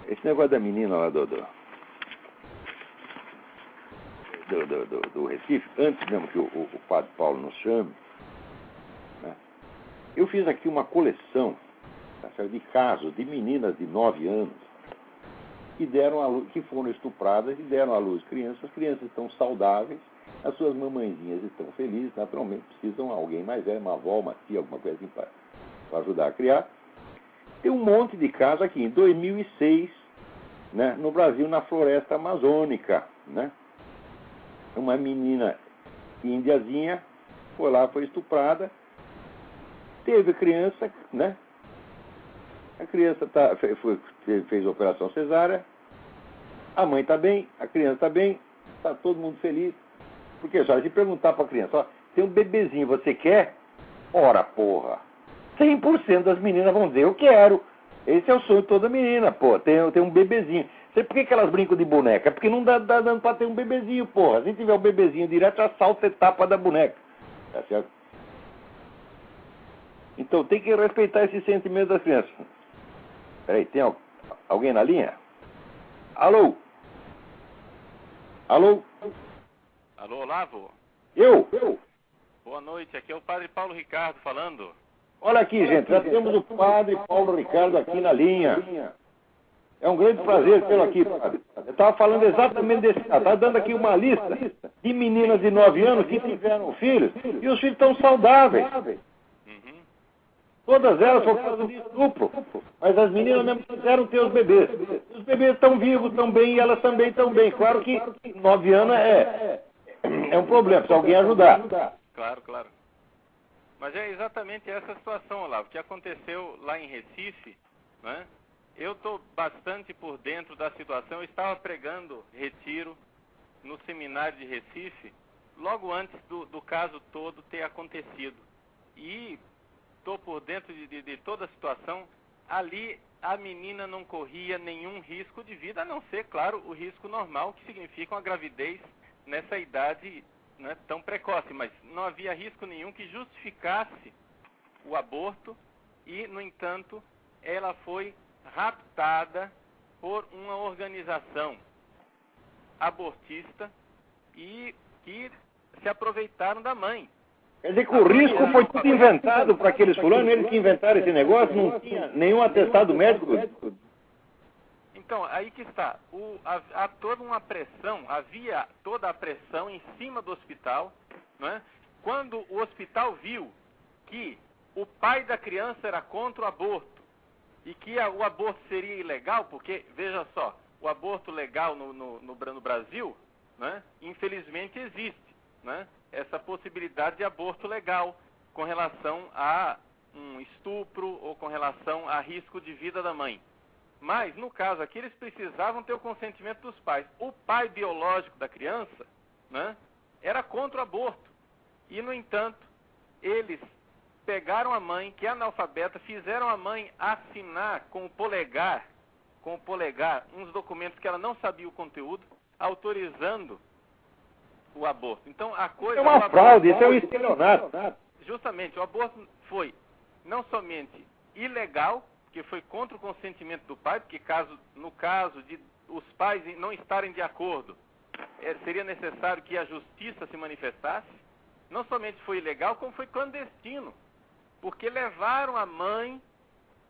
esse negócio da menina lá do Recife, antes mesmo que o padre Paulo nos chame, né, eu fiz aqui uma coleção, tá certo, de casos de meninas de 9 anos que foram estupradas e deram à luz crianças. As crianças estão saudáveis, as suas mamãezinhas estão felizes, naturalmente precisam de alguém mais velho, uma avó, uma tia, alguma coisa assim para ajudar a criar. Tem um monte de casos aqui. Em 2006, né, no Brasil, na floresta amazônica, né, uma menina índiazinha foi lá, foi estuprada, teve criança, né? A criança fez a operação cesárea, a mãe está bem, a criança está bem, está todo mundo feliz. Porque só se perguntar para a criança, ó, tem um bebezinho, você quer? Ora, porra, 100% das meninas vão dizer, eu quero. Esse é o sonho de toda menina, pô, tem um bebezinho. Sei por que elas brincam de boneca? Porque não dá dando para ter um bebezinho, porra. Se tiver um bebezinho direto, assalta a etapa da boneca. Tá certo? Então tem que respeitar esse sentimento das crianças. Peraí, tem alguém na linha? Alô? Alô? Alô, Olavo? Eu? Boa noite, aqui é o padre Paulo Ricardo falando. Olha aqui, gente, já temos o padre Paulo Ricardo aqui na linha. É um grande prazer tê-lo aqui, padre. Eu estava falando exatamente desse caso. Estava dando aqui uma lista de meninas de 9 anos que tiveram filhos e os filhos estão saudáveis. Uhum. Todas elas por causa de estupro. Mas as meninas mesmo quiseram ter os bebês. Os bebês estão vivos, estão bem e elas também estão bem. Claro que 9 anos é um problema, se alguém ajudar. Claro, claro. Mas é exatamente essa situação, Olavo, que aconteceu lá em Recife, né? Eu estou bastante por dentro da situação. Eu estava pregando retiro no seminário de Recife, logo antes do caso todo ter acontecido. E estou por dentro de toda a situação. Ali a menina não corria nenhum risco de vida, a não ser, claro, o risco normal, que significa uma gravidez nessa idade, né, tão precoce. Mas não havia risco nenhum que justificasse o aborto e, no entanto, ela foi raptada por uma organização abortista e que se aproveitaram da mãe. Quer dizer que o risco foi tudo inventado para aqueles fulanos, eles que inventaram esse negócio, não tinha nenhum atestado médico. Então, aí que está. Há toda uma pressão, havia toda a pressão em cima do hospital, né? Quando o hospital viu que o pai da criança era contra o aborto e que o aborto seria ilegal, porque, veja só, o aborto legal no Brasil, né, infelizmente existe, né, essa possibilidade de aborto legal com relação a um estupro ou com relação a risco de vida da mãe. Mas, no caso aqui, eles precisavam ter o consentimento dos pais. O pai biológico da criança, né, era contra o aborto. E, no entanto, eles pegaram a mãe, que é analfabeta, fizeram a mãe assinar com o polegar, uns documentos que ela não sabia o conteúdo, autorizando o aborto. Então, a coisa... É uma fraude, isso é um estelionato. Justamente, o aborto foi não somente ilegal, que foi contra o consentimento do pai, porque no caso de os pais não estarem de acordo, seria necessário que a justiça se manifestasse. Não somente foi ilegal, como foi clandestino, porque levaram a mãe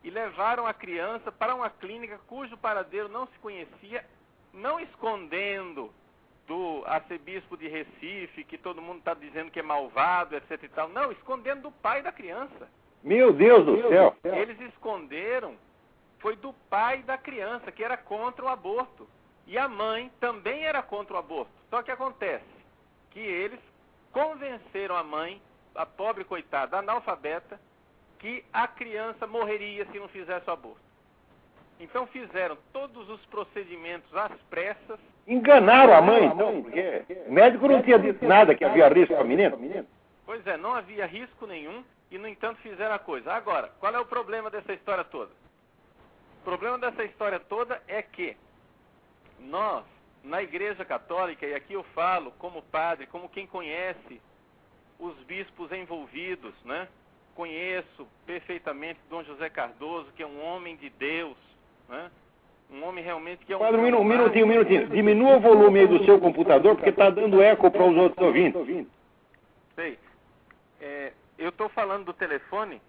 e levaram a criança para uma clínica cujo paradeiro não se conhecia, não escondendo do arcebispo de Recife, que todo mundo está dizendo que é malvado, etc e tal, não, escondendo do pai da criança. Meu Deus do céu! Eles esconderam, foi do pai da criança, que era contra o aborto. E a mãe também era contra o aborto. Só que acontece que eles convenceram a mãe, a pobre coitada, analfabeta, que a criança morreria se não fizesse o aborto. Então fizeram todos os procedimentos às pressas. Enganaram a mãe, então, porque o médico não tinha dito nada que havia risco para a menina. Pois é, não havia risco nenhum e, no entanto, fizeram a coisa. Agora, qual é o problema dessa história toda? O problema dessa história toda é que nós, na Igreja Católica, e aqui eu falo como padre, como quem conhece os bispos envolvidos, né? Conheço perfeitamente Dom José Cardoso, que é um homem de Deus, né? Um homem volume realmente que é Padre, um minutinho. Diminua o volume aí do seu computador, porque está dando eco para os outros ouvintes. Sei. Eu estou falando do telefone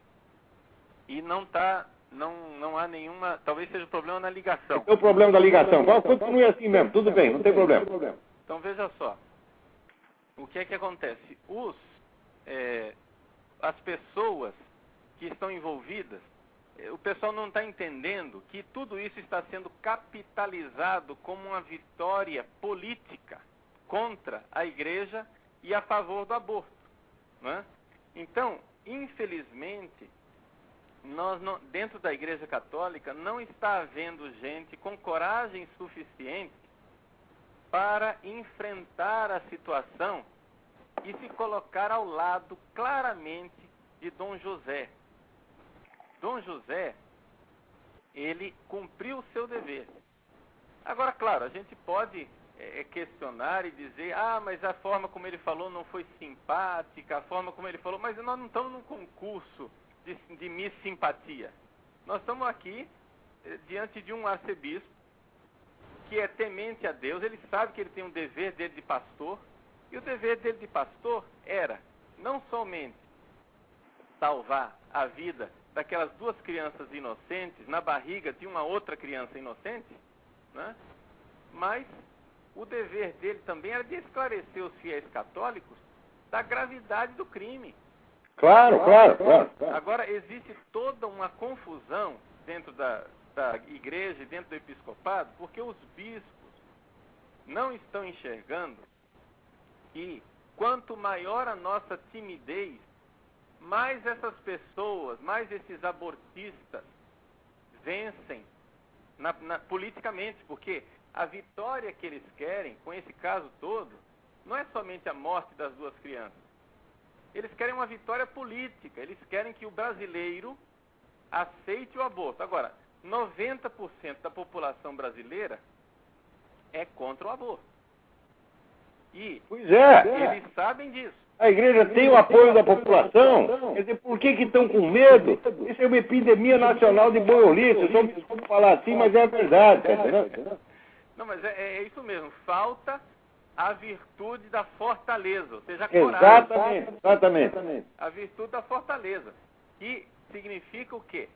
e não há nenhuma... Talvez seja o problema na ligação. É o problema da ligação. Continue assim mesmo, tudo bem, não tem problema. Então veja só. O que é que acontece? As pessoas que estão envolvidas, o pessoal não está entendendo que tudo isso está sendo capitalizado como uma vitória política contra a igreja e a favor do aborto. Né? Então, infelizmente, dentro da Igreja Católica não está havendo gente com coragem suficiente para enfrentar a situação e se colocar ao lado claramente de Dom José. Dom José, ele cumpriu o seu dever. Agora, claro, a gente pode questionar e dizer, mas a forma como ele falou não foi simpática, a forma como ele falou, mas nós não estamos num concurso de Miss Simpatia. Nós estamos aqui diante de um arcebispo que é temente a Deus, ele sabe que ele tem um dever dele de pastor, e o dever dele de pastor era não somente salvar a vida daquelas 2 crianças inocentes na barriga de uma outra criança inocente, né? Mas o dever dele também era de esclarecer os fiéis católicos da gravidade do crime. Claro. Agora, existe toda uma confusão dentro da igreja e dentro do episcopado, porque os bispos não estão enxergando que quanto maior a nossa timidez, mais essas pessoas, mais esses abortistas vencem politicamente, porque a vitória que eles querem com esse caso todo não é somente a morte das 2 crianças. Eles querem uma vitória política, eles querem que o brasileiro aceite o aborto. Agora, 90% da população brasileira é contra o aborto. E eles sabem disso. A igreja tem o apoio da população. Quer dizer, por que estão com medo? Isso é uma epidemia nacional de boiolice. Eu só me desculpo falar assim, mas é a verdade. Tá entendendo? Não, mas é isso mesmo. Falta a virtude da fortaleza, ou seja, a coragem. Exatamente. A virtude da fortaleza. Que significa o quê?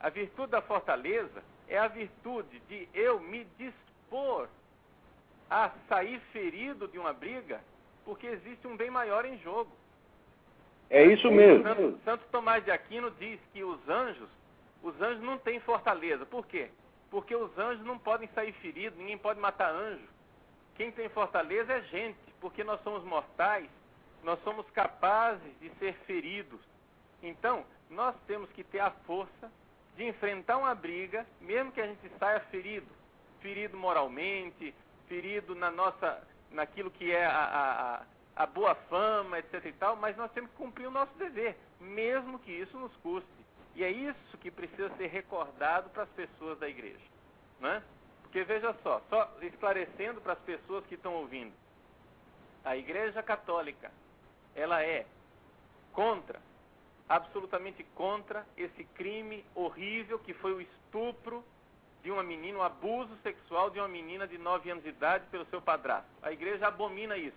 A virtude da fortaleza é a virtude de eu me dispor a sair ferido de uma briga, porque existe um bem maior em jogo. É isso mesmo. Santo Tomás de Aquino diz que os anjos não têm fortaleza. Por quê? Porque os anjos não podem sair feridos, ninguém pode matar anjo. Quem tem fortaleza é gente, porque nós somos mortais, nós somos capazes de ser feridos. Então, nós temos que ter a força de enfrentar uma briga, mesmo que a gente saia ferido moralmente, ferido naquilo que é a boa fama, etc e tal, mas nós temos que cumprir o nosso dever, mesmo que isso nos custe. E é isso que precisa ser recordado para as pessoas da igreja, né? Porque veja só esclarecendo para as pessoas que estão ouvindo, a Igreja Católica, ela é absolutamente contra esse crime horrível que foi o estupro de uma menina, o abuso sexual de uma menina de 9 anos de idade pelo seu padrasto. A igreja abomina isso.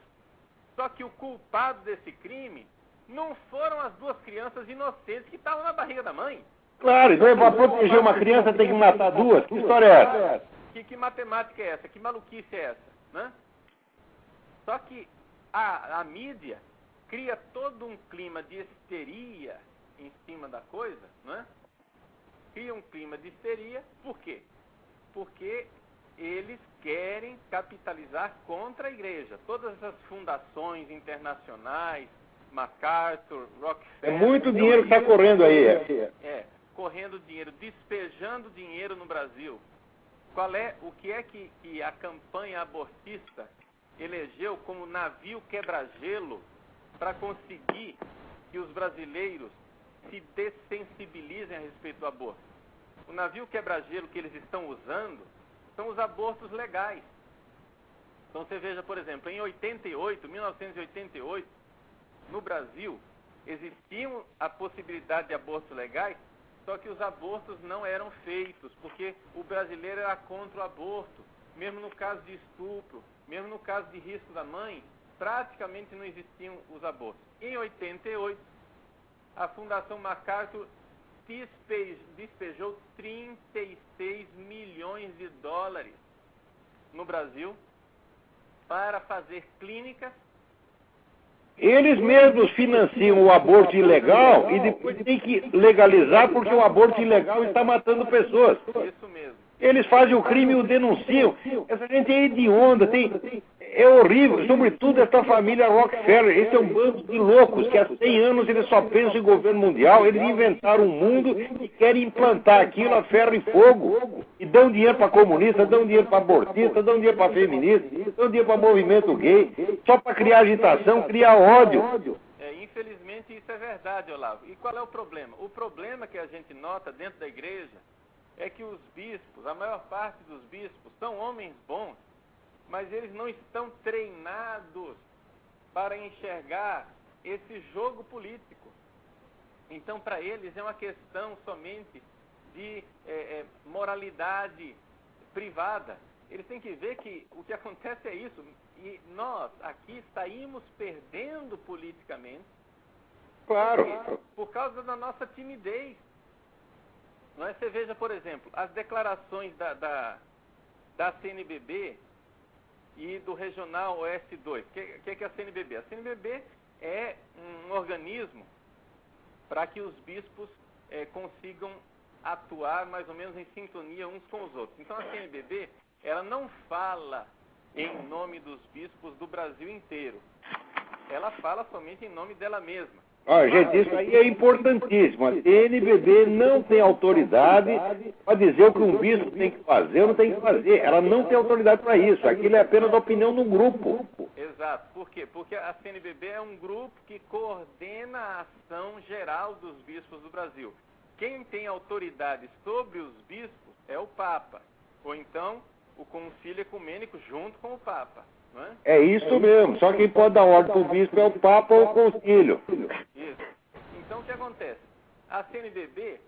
Só que o culpado desse crime não foram as 2 crianças inocentes que estavam na barriga da mãe. Claro, então para proteger uma criança tem que matar 2? Que história é essa? Que matemática é essa? Que maluquice é essa? Né? Só que a mídia cria todo um clima de histeria em cima da coisa, né? Cria um clima de histeria, por quê? Porque eles querem capitalizar contra a igreja. Todas essas fundações internacionais, MacArthur, Rockefeller... É muito dinheiro que está correndo aí. Correndo dinheiro, despejando dinheiro no Brasil. O que é que a campanha abortista elegeu como navio quebra-gelo para conseguir que os brasileiros se dessensibilizem a respeito do aborto? O navio quebra-gelo que eles estão usando são os abortos legais. Então você veja, por exemplo, em 1988, no Brasil, existia a possibilidade de abortos legais Só que os abortos não eram feitos, porque o brasileiro era contra o aborto. Mesmo no caso de estupro, mesmo no caso de risco da mãe, praticamente não existiam os abortos. Em 88, a Fundação MacArthur despejou 36 milhões de dólares no Brasil para fazer clínicas. Eles mesmos financiam o aborto ilegal e depois tem que legalizar porque o aborto ilegal está matando pessoas. Isso mesmo. Eles fazem o crime e o denunciam. Essa gente é hedionda, é horrível. Sobretudo essa família Rockefeller. Esse é um bando de loucos que há 100 anos eles só pensam em governo mundial. Eles inventaram um mundo e querem implantar aquilo a ferro e fogo. E dão dinheiro para comunista, dão dinheiro para abortista, dão dinheiro para feminista, dão dinheiro para movimento gay, só para criar agitação, criar ódio. Infelizmente isso é verdade, Olavo. E qual é o problema? O problema que a gente nota dentro da igreja é que os bispos, a maior parte dos bispos, são homens bons, mas eles não estão treinados para enxergar esse jogo político. Então, para eles, é uma questão somente de moralidade privada. Eles têm que ver que o que acontece é isso. E nós, aqui, saímos perdendo politicamente. Claro. Por causa da nossa timidez. Não é? Você veja, por exemplo, as declarações da CNBB e do Regional Oeste 2. O que é a CNBB? A CNBB é um organismo para que os bispos consigam atuar mais ou menos em sintonia uns com os outros. Então a CNBB, ela não fala em nome dos bispos do Brasil inteiro. Ela fala somente em nome dela mesma. Gente, isso aí é importantíssimo. A CNBB não tem autoridade para dizer o que um bispo tem que fazer ou não tem que fazer. Ela não tem autoridade para isso. Aquilo é apenas a opinião do grupo. Exato. Por quê? Porque a CNBB é um grupo que coordena a ação geral dos bispos do Brasil. Quem tem autoridade sobre os bispos é o Papa. Ou então, o Concílio Ecumênico junto com o Papa. Não é? É isso mesmo. Só quem pode dar ordem para o bispo é o Papa ou o Concílio. Isso. Então, o que acontece? A CNBB,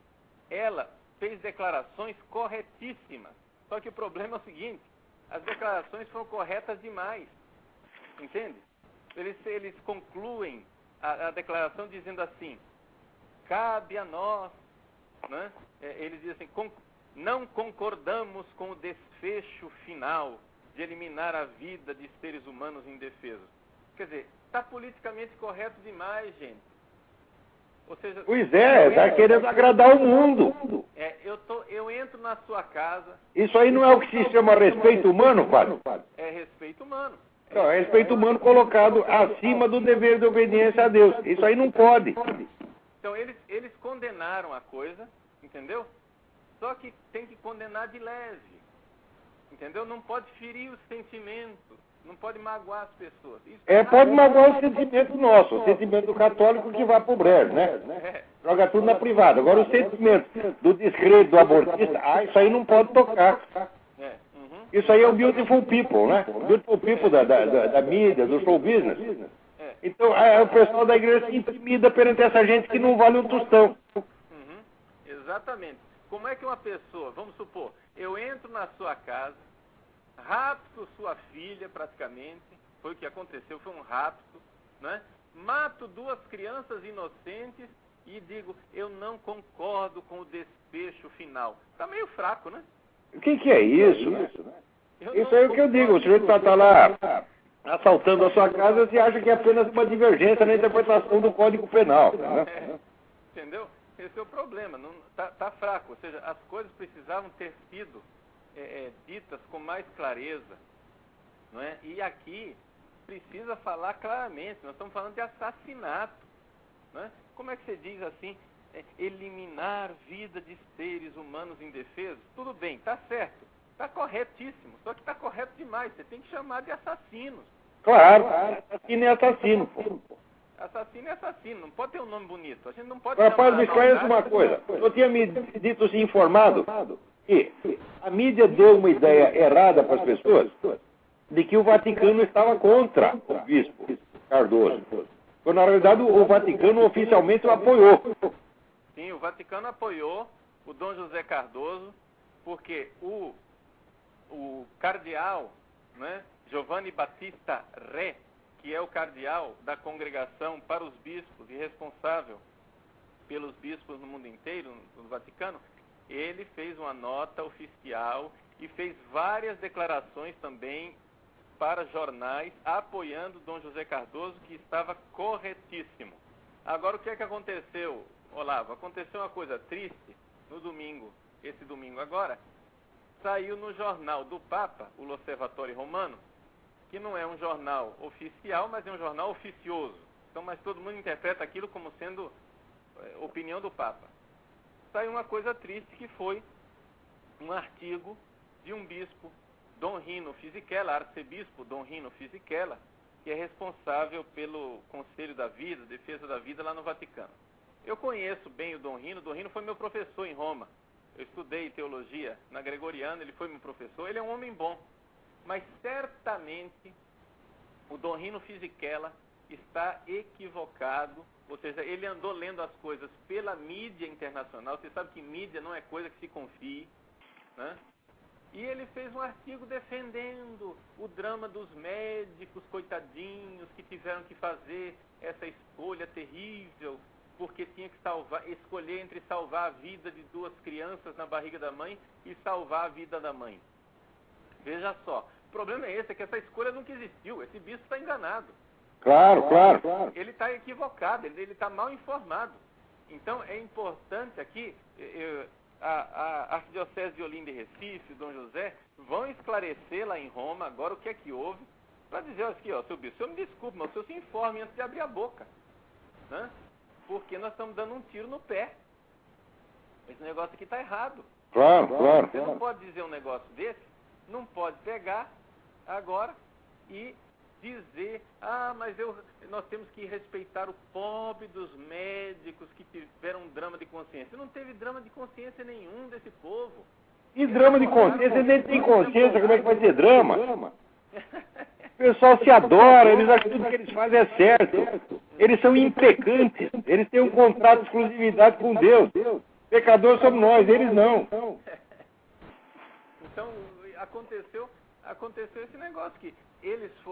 ela fez declarações corretíssimas. Só que o problema é o seguinte, as declarações foram corretas demais. Entende? Eles concluem a declaração dizendo assim, cabe a nós, né? Eles dizem assim, não concordamos com o desfecho final de eliminar a vida de seres humanos indefesos. Quer dizer, está politicamente correto demais, gente. Ou seja, pois é, está querendo agradar o mundo. Eu entro na sua casa... Isso aí não é o que se chama respeito humano, padre? É respeito humano. Não, é respeito humano colocado acima do dever de obediência a Deus. Isso aí não pode. Então, eles condenaram a coisa, entendeu? Só que tem que condenar de leve. Entendeu? Não pode ferir os sentimentos, não pode magoar as pessoas. Isso pode magoar o sentimento nosso, o sentimento do católico que vai pro brejo, né? Joga tudo na privada. Agora o sentimento do descrédito do abortista, isso aí não pode tocar. Isso aí é o beautiful people, né? O beautiful people da mídia, do show business. Então, o pessoal da igreja se intimida perante essa gente que não vale um tostão. Exatamente. Como é que uma pessoa, vamos supor, eu entro na sua casa, rapto sua filha praticamente, foi o que aconteceu, foi um rapto, né? Mato 2 crianças inocentes e digo, eu não concordo com o desfecho final. Está meio fraco, né? O que é isso? Isso aí é o que eu digo, o sujeito está lá assaltando a sua casa, você acha que é apenas uma divergência na interpretação do Código Penal. Né? Entendeu? Esse é o problema, está fraco, ou seja, as coisas precisavam ter sido ditas com mais clareza, não é? E aqui precisa falar claramente, nós estamos falando de assassinato, não é? Como é que você diz assim, eliminar vida de seres humanos indefesos? Tudo bem, está certo, está corretíssimo, só que está correto demais, você tem que chamar de assassinos. Claro, assassino é assassino, pô. Assassino é assassino, não pode ter um nome bonito. A gente não pode. Rapaz, me esclarece uma coisa. Eu tinha me dito assim, informado que a mídia deu uma ideia errada para as pessoas de que o Vaticano estava contra o bispo Cardoso. Quando, na realidade, o Vaticano oficialmente o apoiou. Sim, o Vaticano apoiou o Dom José Cardoso, porque o cardeal, né, Giovanni Battista Re, que é o cardeal da congregação para os bispos e responsável pelos bispos no mundo inteiro, no Vaticano, ele fez uma nota oficial e fez várias declarações também para jornais apoiando Dom José Cardoso, que estava corretíssimo. Agora, o que é que aconteceu, Olavo? Aconteceu uma coisa triste no domingo, esse domingo agora, saiu no jornal do Papa, o L'Osservatore Romano, que não é um jornal oficial, mas é um jornal oficioso. Então, mas todo mundo interpreta aquilo como sendo opinião do Papa. Saiu uma coisa triste, que foi um artigo de um bispo, Dom Rino Fisichella, arcebispo Dom Rino Fisichella, que é responsável pelo Conselho da Vida, Defesa da Vida lá no Vaticano. Eu conheço bem o Dom Rino foi meu professor em Roma. Eu estudei teologia na Gregoriana, ele foi meu professor, ele é um homem bom. Mas certamente o Dom Rino Fisichella está equivocado, ou seja, ele andou lendo as coisas pela mídia internacional. Você sabe que mídia não é coisa que se confie, né? E ele fez um artigo defendendo o drama dos médicos, coitadinhos, que tiveram que fazer essa escolha terrível, porque tinha que escolher entre salvar a vida de 2 crianças na barriga da mãe e salvar a vida da mãe. Veja só, o problema é esse, é que essa escolha nunca existiu, esse bispo está enganado. Claro. Ele está equivocado, ele está mal informado. Então, é importante aqui, a Arquidiocese de Olinda e Recife, Dom José, vão esclarecer lá em Roma agora o que é que houve, para dizer aqui, ó, seu bispo, o senhor me desculpe, mas o senhor se informe antes de abrir a boca, né? Porque nós estamos dando um tiro no pé. Esse negócio aqui está errado. Claro. Você não pode dizer um negócio desse, não pode pegar agora e dizer, mas nós temos que respeitar o pobre dos médicos que tiveram um drama de consciência. Não teve drama de consciência nenhum desse povo. E drama de consciência, nem tem consciência, como é que vai ter drama? O pessoal se adora, eles acham que tudo que eles fazem é certo. Eles são impecantes, eles têm um contrato de exclusividade com Deus. Pecadores somos nós, eles não. Então, aconteceu esse negócio que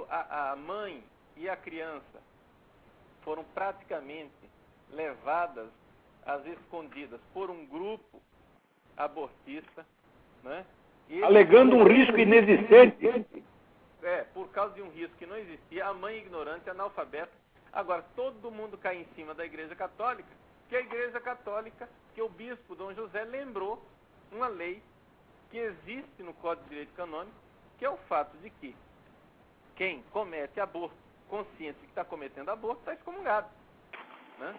a mãe e a criança foram praticamente levadas às escondidas por um grupo abortista, né? Alegando um risco inexistente. Por causa de um risco que não existia, a mãe ignorante, analfabeta. Agora, todo mundo cai em cima da Igreja Católica, que a Igreja Católica, que o bispo Dom José lembrou uma lei que existe no Código de Direito Canônico, que é o fato de que quem comete aborto, consciente de que está cometendo aborto, está excomungado, né?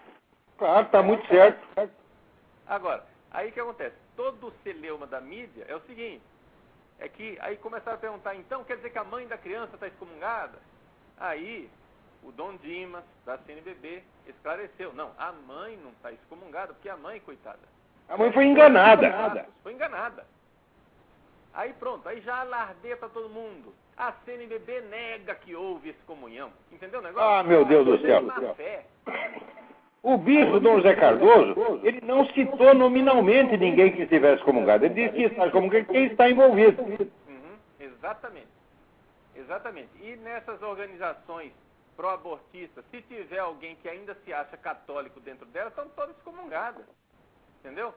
Claro, está muito certo. Agora, aí o que acontece? Todo o celeuma da mídia é o seguinte, é que aí começaram a perguntar, então, quer dizer que a mãe da criança está excomungada? Aí, o Dom Dimas, da CNBB, esclareceu, não, a mãe não está excomungada, porque a mãe, coitada. A mãe foi enganada. Foi enganada. Aí pronto, aí já alardeia para todo mundo. A CNBB nega que houve excomunhão. Entendeu o negócio? Meu Deus do céu. Má fé. O bispo Dom José Cardoso, ele não citou nominalmente ninguém que estivesse excomungado. Ele disse que está excomungado quem está envolvido. Exatamente. E nessas organizações pró-abortistas, se tiver alguém que ainda se acha católico dentro dela, estão todas excomungadas. Entendeu?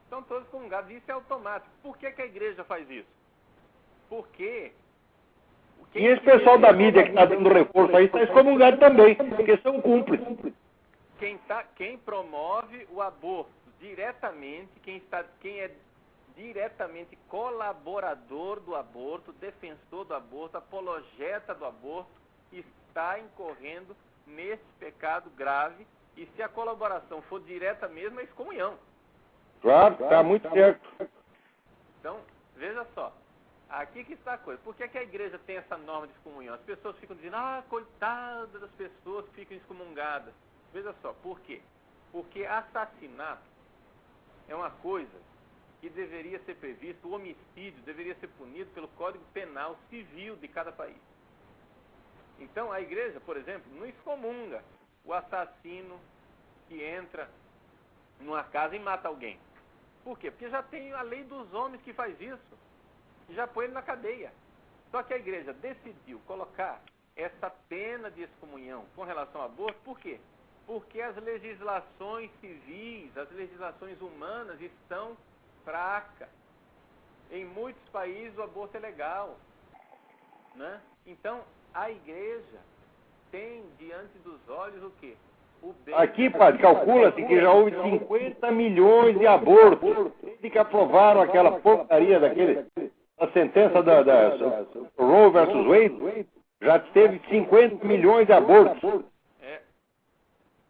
Estão todos excomungados. Isso é automático. Por que a igreja faz isso? Porque... E esse pessoal da mídia que está dando reforço aí está excomungado também, porque são cúmplices. Quem promove o aborto diretamente, quem é diretamente colaborador do aborto, defensor do aborto, apologeta do aborto, está incorrendo nesse pecado grave, e se a colaboração for direta mesmo, é excomunhão. Claro, está muito certo. Então, veja só, aqui que está a coisa. Por que a igreja tem essa norma de excomunhão? As pessoas ficam dizendo, coitada das pessoas que ficam excomungadas. Veja só, por quê? Porque assassinato é uma coisa que deveria ser previsto, o homicídio deveria ser punido pelo Código Penal Civil de cada país. Então, a igreja, por exemplo, não excomunga o assassino que entra numa casa e mata alguém. Por quê? Porque já tem a lei dos homens que faz isso, e já põe ele na cadeia. Só que a igreja decidiu colocar essa pena de excomunhão com relação ao aborto, por quê? Porque as legislações civis, as legislações humanas estão fracas. Em muitos países o aborto é legal, né? Então, a igreja tem diante dos olhos o quê? O bem. Aqui, padre, calcula-se que já houve 50 milhões de abortos desde que aprovaram aquela porcaria a sentença da Roe versus Wade. Já teve 50 milhões de abortos. É,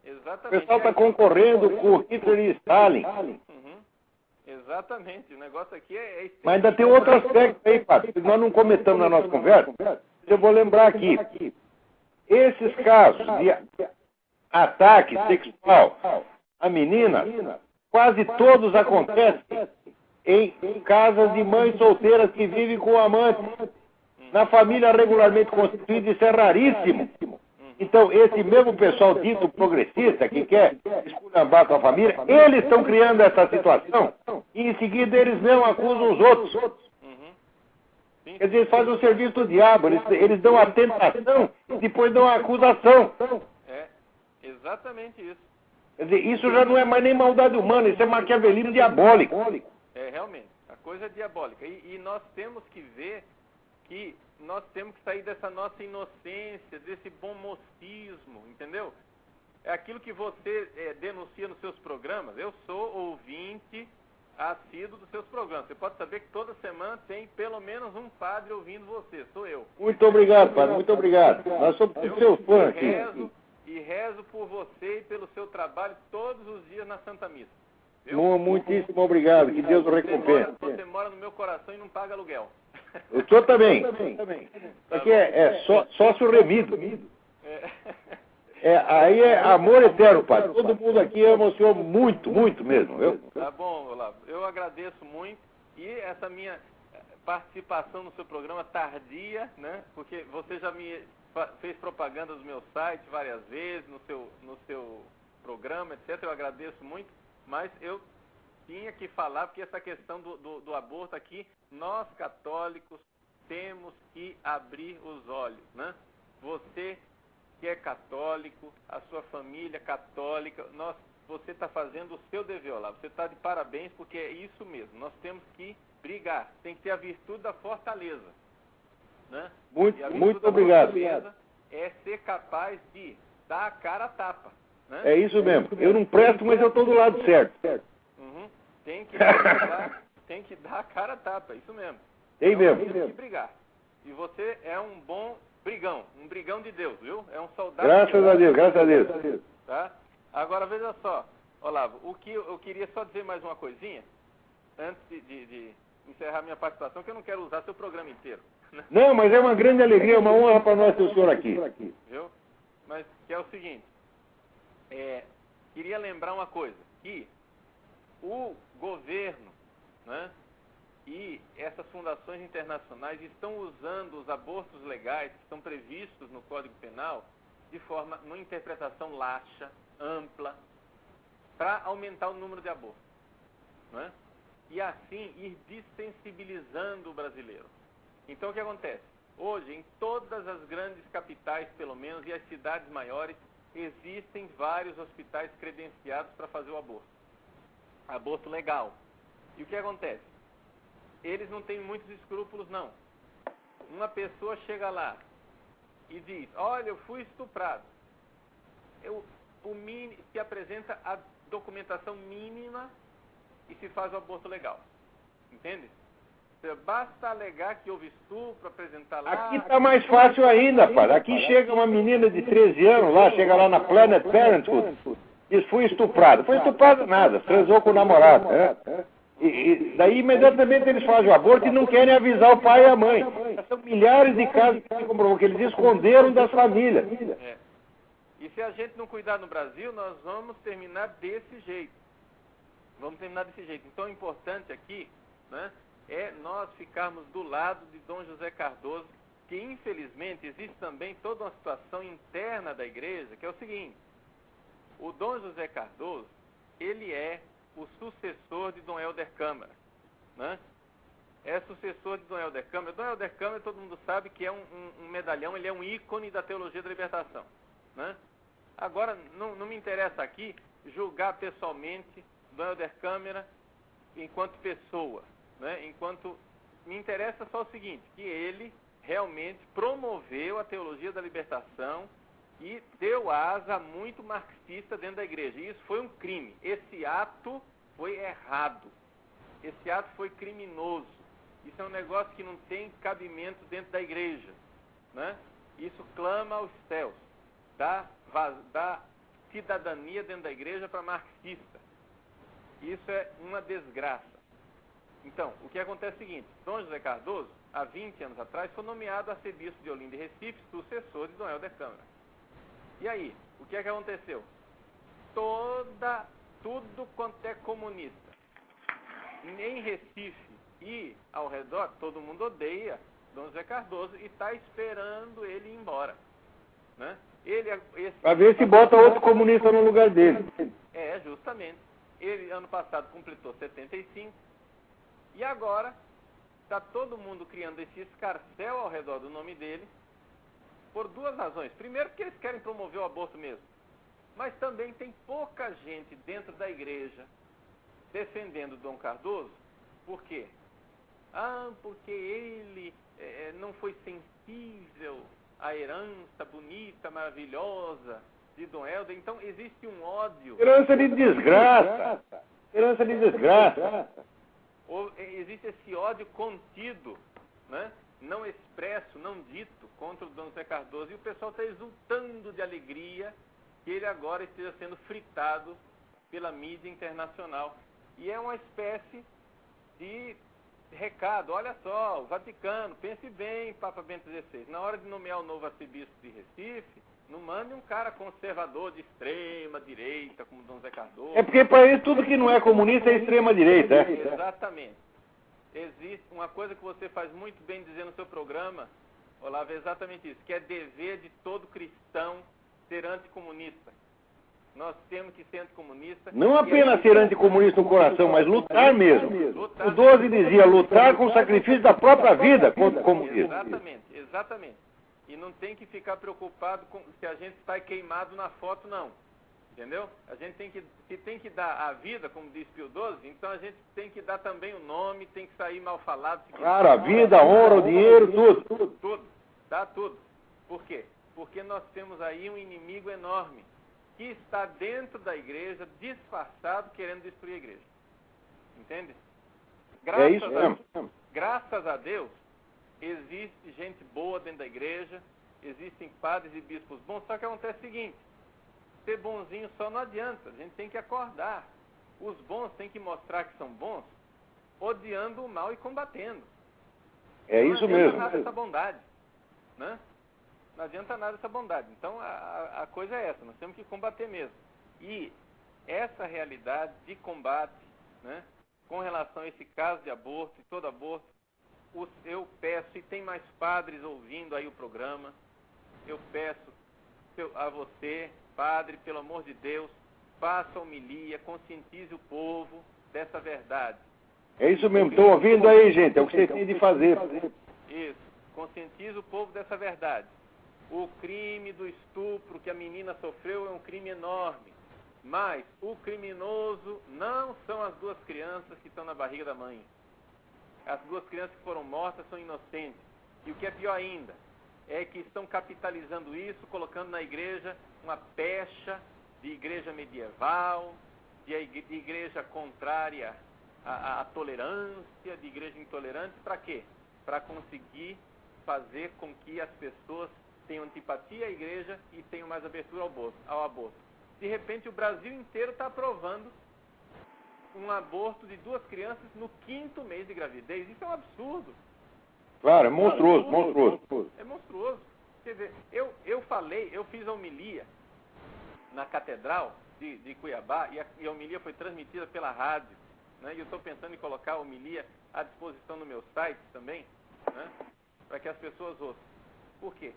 O exatamente. pessoal está concorrendo com Hitler e Stalin. Uhum. Exatamente. O negócio aqui é Mas ainda tem outro aspecto aí, padre, que nós não comentamos na nossa conversa. Eu vou lembrar aqui. Esses casos de ataque sexual a meninas, quase todos acontecem em casas de mães solteiras que vivem com o amante. Na família regularmente constituída, isso é raríssimo. Então, esse mesmo pessoal dito progressista, que quer esculhambar com a família, eles estão criando essa situação e, em seguida, eles mesmos acusam os outros. Quer dizer, eles fazem o serviço do diabo, eles dão a tentação e depois dão a acusação. É, exatamente isso. Quer dizer, isso já não é mais nem maldade humana, isso é maquiavelismo diabólico. É, realmente, a coisa é diabólica. E nós temos que ver que nós temos que sair dessa nossa inocência, desse bom mocismo, entendeu? É aquilo que você denuncia nos seus programas. Eu sou ouvinte assíduo dos seus programas. Você pode saber que toda semana tem pelo menos um padre ouvindo você. Sou eu. Muito obrigado, padre, muito obrigado. Nós somos seus fãs aqui. Rezo por você e pelo seu trabalho todos os dias na Santa Missa. Muitíssimo obrigado, que Deus o recompense. Você mora no meu coração e não paga aluguel. O senhor também. Aqui é sócio remido. Aí é amor eterno, padre. Todo mundo aqui ama o senhor muito, muito mesmo, viu? Tá bom, Olavo. Eu agradeço muito. E essa minha participação no seu programa tardia, né? Porque você já me fez propaganda do meu site várias vezes, no seu programa, etc. Eu agradeço muito, mas eu tinha que falar, porque essa questão do aborto aqui, nós católicos temos que abrir os olhos, né? Você que é católico, a sua família católica, você está fazendo o seu dever, Olavo. Você está de parabéns, porque é isso mesmo. Nós temos que brigar. Tem que ter a virtude da fortaleza, né? Muito obrigado. É ser capaz de dar a cara a tapa, né? É isso mesmo. Eu não presto, mas eu estou do lado certo. Uhum. Tem que dar a cara a tapa, isso mesmo. Tem mesmo. Tem que brigar. E você é um bom brigão, um brigão de Deus, viu? É um soldado. Graças a Deus, graças a Deus. Tá? Agora veja só, Olavo, o que eu queria só dizer mais uma coisinha, antes de encerrar minha participação, que eu não quero usar seu programa inteiro. Né? Não, mas é uma grande alegria, uma honra para nós ter o senhor aqui. Viu? Mas que é o seguinte, queria lembrar uma coisa, que o governo, né, e essas fundações internacionais estão usando os abortos legais que estão previstos no Código Penal de forma, numa interpretação laxa, ampla, para aumentar o número de abortos, né? E assim ir desensibilizando o brasileiro. Então o que acontece? Hoje, em todas as grandes capitais, pelo menos, e as cidades maiores, existem vários hospitais credenciados para fazer o aborto. Aborto legal. E o que acontece? Eles não têm muitos escrúpulos, não. Uma pessoa chega lá e diz, olha, eu fui estuprado. Se apresenta a documentação mínima e se faz o aborto legal. Entende? Basta alegar que houve estupro, apresentar lá... Aqui está mais fácil ainda, padre. Aqui chega uma menina de 13 anos lá, chega lá na Planet Parenthood, diz, fui estuprado. Foi estuprado nada, transou com o namorado, né? E daí imediatamente eles fazem o aborto e não querem avisar o pai e a mãe. São milhares de casos que se comprovou que eles esconderam das famílias. E se a gente não cuidar no Brasil, nós vamos terminar desse jeito. Então o importante aqui, né, é nós ficarmos do lado de Dom José Cardoso, que infelizmente existe também toda uma situação interna da igreja, que é o seguinte, o Dom José Cardoso, ele é o sucessor de Dom Helder Câmara, né? É sucessor de Dom Helder Câmara. Dom Helder Câmara, todo mundo sabe que é um medalhão, ele é um ícone da teologia da libertação, né? Agora, não me interessa aqui julgar pessoalmente Dom Helder Câmara enquanto pessoa, né? Me interessa só o seguinte, que ele realmente promoveu a teologia da libertação e deu asa muito marxista dentro da igreja. E isso foi um crime. Esse ato foi errado. Esse ato foi criminoso. Isso é um negócio que não tem cabimento dentro da igreja, né? Isso clama aos céus. Dá cidadania dentro da igreja para marxista. Isso é uma desgraça. Então, o que acontece é o seguinte, Dom José Cardoso, há 20 anos atrás, foi nomeado arcebispo de Olinda e Recife, sucessor de Dom Helder Câmara. E aí, o que é que aconteceu? Tudo quanto é comunista, em Recife e ao redor, todo mundo odeia Dom José Cardoso e está esperando ele ir embora, né? Para ver se bota outro comunista no lugar dele. Justamente. Ele, ano passado, completou 75. E agora, está todo mundo criando esse escarcéu ao redor do nome dele, por duas razões. Primeiro, porque eles querem promover o aborto mesmo. Mas também tem pouca gente dentro da igreja defendendo Dom Cardoso. Por quê? Porque ele não foi sensível à herança bonita, maravilhosa de Dom Helder. Então, existe um ódio. Herança de desgraça. Herança de desgraça. Existe esse ódio contido, né? Não expresso, não dito, contra o Dom José Cardoso. E o pessoal está exultando de alegria que ele agora esteja sendo fritado pela mídia internacional. E é uma espécie de recado. Olha só, o Vaticano, pense bem, Papa Bento XVI. Na hora de nomear o novo arcebispo de Recife, não mande um cara conservador de extrema direita, como Dom José Cardoso. É porque para ele tudo que não é comunista é extrema direita. Exatamente. Existe uma coisa que você faz muito bem dizer no seu programa, Olavo, é exatamente isso, que é dever de todo cristão ser anticomunista. Nós temos que ser anticomunista. Não apenas ser anticomunista no coração, mas lutar mesmo. O 12 dizia, lutar com o sacrifício da própria vida contra o comunismo. Exatamente. E não tem que ficar preocupado com se a gente está queimado na foto, não. Entendeu? A gente tem que dar a vida, como diz Pio XII, então a gente tem que dar também o nome, tem que sair mal falado. Claro, a vida, a honra, o dinheiro, tudo. Tudo. Dá tudo. Por quê? Porque nós temos aí um inimigo enorme que está dentro da igreja, disfarçado, querendo destruir a igreja. Entende? Graças a Deus, existe gente boa dentro da igreja, existem padres e bispos bons, só que acontece o seguinte, ser bonzinho só não adianta, a gente tem que acordar. Os bons têm que mostrar que são bons, odiando o mal e combatendo. É isso mesmo. Não adianta nada essa bondade, né? Não adianta nada essa bondade. Então, a coisa é essa, nós temos que combater mesmo. E essa realidade de combate, né, com relação a esse caso de aborto e todo aborto, eu peço, e tem mais padres ouvindo aí o programa, eu peço a você, padre, pelo amor de Deus, faça homilia, conscientize o povo dessa verdade. É isso mesmo, estou ouvindo aí, gente, é o que você tem de fazer. Isso, conscientize o povo dessa verdade. O crime do estupro que a menina sofreu é um crime enorme, mas o criminoso não são as duas crianças que estão na barriga da mãe. As duas crianças que foram mortas são inocentes. E o que é pior ainda, é que estão capitalizando isso, colocando na igreja uma pecha de igreja medieval, de igreja contrária à tolerância, de igreja intolerante. Para quê? Para conseguir fazer com que as pessoas tenham antipatia à igreja e tenham mais abertura ao aborto. De repente, o Brasil inteiro está aprovando um aborto de duas crianças no 5º mês de gravidez. Isso é um absurdo. Claro, é monstruoso. É monstruoso. Quer dizer, eu fiz a homilia na Catedral de Cuiabá e a homilia foi transmitida pela rádio, né? E eu estou pensando em colocar a homilia à disposição no meu site também, né? Para que as pessoas ouçam. Por quê?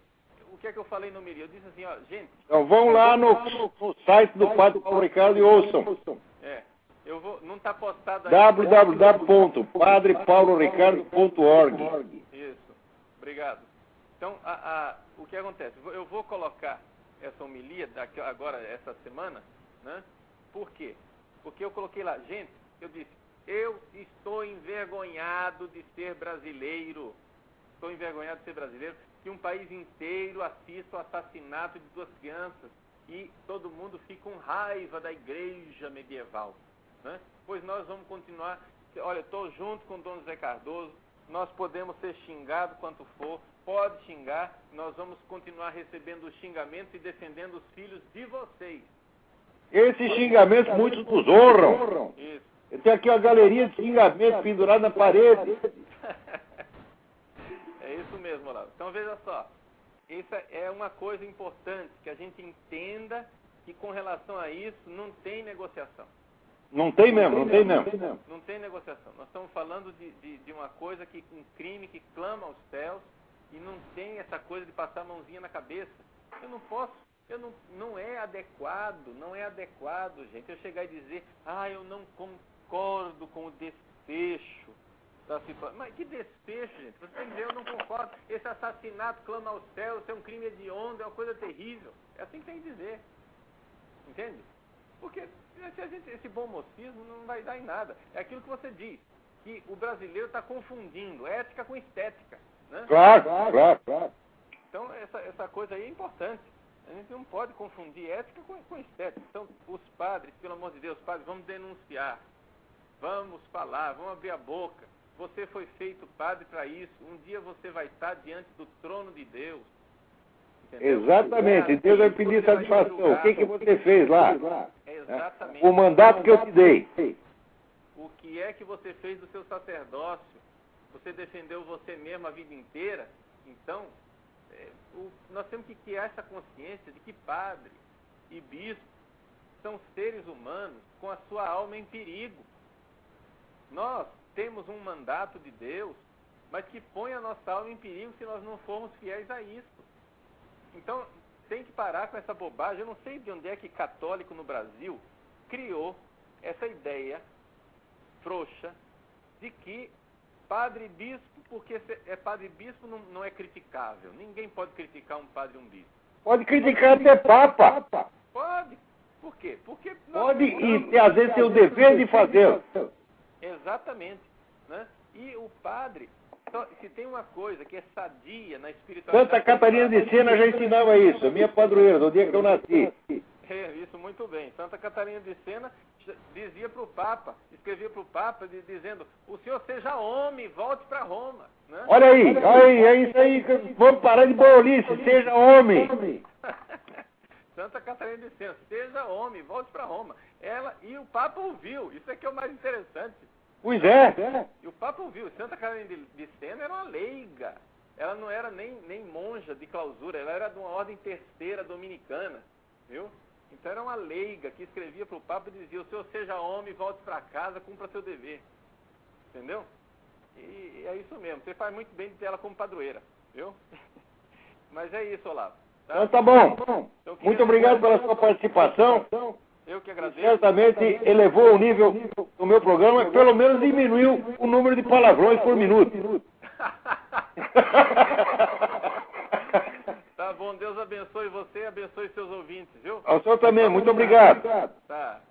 O que é que eu falei no homilia? Eu disse assim, ó, gente... Então vão lá no site do Padre Paulo Ricardo e ouçam. não está postado aí. www.padrepauloricardo.org. Isso, obrigado. Então, o que acontece? Eu vou colocar essa homilia agora, essa semana, né? Por quê? Porque eu coloquei lá, gente, eu disse, eu estou envergonhado de ser brasileiro. Estou envergonhado de ser brasileiro, que um país inteiro assista o assassinato de 2 crianças e todo mundo fica com raiva da igreja medieval, né? Pois nós vamos continuar. Olha, estou junto com o Dom José Cardoso, nós podemos ser xingados quanto for, pode xingar, nós vamos continuar recebendo os xingamentos e defendendo os filhos de vocês. Esses xingamentos muitos nos honram. Isso. Eu tenho aqui uma galeria de xingamentos pendurada na parede. É isso mesmo, Olavo. Então veja só, essa é uma coisa importante, que a gente entenda que com relação a isso não tem negociação. Não tem mesmo. Não tem negociação. Nós estamos falando de uma coisa um crime que clama aos céus e não tem essa coisa de passar a mãozinha na cabeça. Não é adequado, gente, eu chegar e dizer, eu não concordo com o desfecho da situação. Mas que desfecho, gente? Você tem que dizer, eu não concordo. Esse assassinato clama aos céus, isso é um crime hediondo, é uma coisa terrível. É assim que tem que dizer. Entende? Porque esse bom mocismo não vai dar em nada. É aquilo que você diz, que o brasileiro está confundindo ética com estética, né? Claro. Então, essa coisa aí é importante. A gente não pode confundir ética com estética. Então, os padres, pelo amor de Deus, padres, vamos denunciar. Vamos falar, vamos abrir a boca. Você foi feito padre para isso. Um dia você vai estar diante do trono de Deus. Entendeu? Exatamente. Deus vai pedir satisfação. O que você fez lá? Exatamente. O mandato que eu te dei. O que é que você fez do seu sacerdócio? Você defendeu você mesmo a vida inteira? Então, nós temos que criar essa consciência de que padre e bispo são seres humanos com a sua alma em perigo. Nós temos um mandato de Deus, mas que põe a nossa alma em perigo se nós não formos fiéis a isso. Então, tem que parar com essa bobagem. Eu não sei de onde é que católico no Brasil criou essa ideia frouxa de que padre e bispo, porque é padre e bispo, não é criticável. Ninguém pode criticar um padre e um bispo. Pode criticar até papa. Pode. Por quê? Porque pode e às vezes tem o dever de fazer. Exatamente, né? E o padre, se tem uma coisa que é sadia na espiritualidade... Santa Catarina de Sena já ensinava isso, a minha padroeira, no dia que eu nasci. Isso, muito bem. Santa Catarina de Sena dizia para o Papa, escrevia para o Papa, dizendo, o senhor seja homem, volte para Roma. Né? Olha aí, é isso aí, vamos parar de bolice, seja homem. Santa Catarina de Sena, seja homem, volte para Roma. E o Papa ouviu, isso é que é o mais interessante. Pois é. E o Papa ouviu, Santa Catarina de Sena era uma leiga. Ela não era nem monja de clausura, ela era de uma ordem terceira dominicana, viu? Então era uma leiga que escrevia para o Papa e dizia, o senhor seja homem, volte para casa, cumpra seu dever. Entendeu? E é isso mesmo, você faz muito bem de ter ela como padroeira, viu? Mas é isso, Olavo. Tá? Então tá bom. Então, muito obrigado pela sua participação. Eu que agradeço. Certamente elevou o nível do meu programa, pelo menos diminuiu o número de palavrões por minuto. Tá bom, Deus abençoe você e abençoe seus ouvintes, viu? Ao senhor também, muito obrigado. Tá.